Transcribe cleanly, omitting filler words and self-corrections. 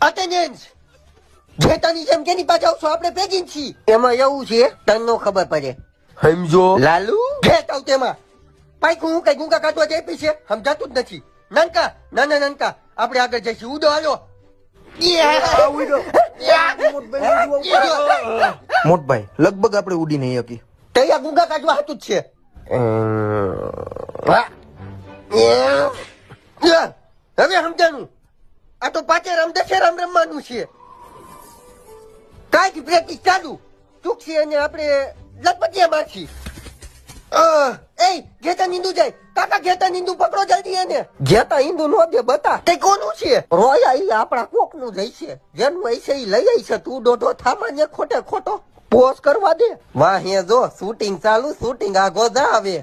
attendance જેતાની જેમ કેની પાસે આવશો આપણે ભેગી જ છીએ એમાં એવું છે તને નો ખબર પડે સમજો લાલુ ઘેટ આવ તેમાં પાઈકું હું કઈ ગુંગા કાઢવા જાય પી છે સમજાતું જ નથી નાનકા નાના નાનકા આપણે આગળ જઈશું ઉડો હાલો મોટભાઈ લગભગ આપણે ઉડી નહીં શકી તૈયાર ગુંગા કાઢવા હતું જ છે હવે સમજાણું આ તો પાછે દશેરામ રમવાનું છે કાંઈક પ્રેક્ટિસ ચાલુ ચૂકશી અને આપણે લખપતિયા મારશી એ ઘેતા નિંદુ જાય કાકા ઘેતા નિંદુ પકડો જલ્દી એને ઘેતા હિન્દુ નો દે બતા તે કોનું છે રોયા ઈ આપણા કોક નું જઈ છે જન્મ છે ઈ લઈ આવી છે તું દોઢો થામાને ખોટે ખોટો પોસ કરવા દે વાહ હે જો શૂટિંગ ચાલુ શૂટિંગ આગો જા આવે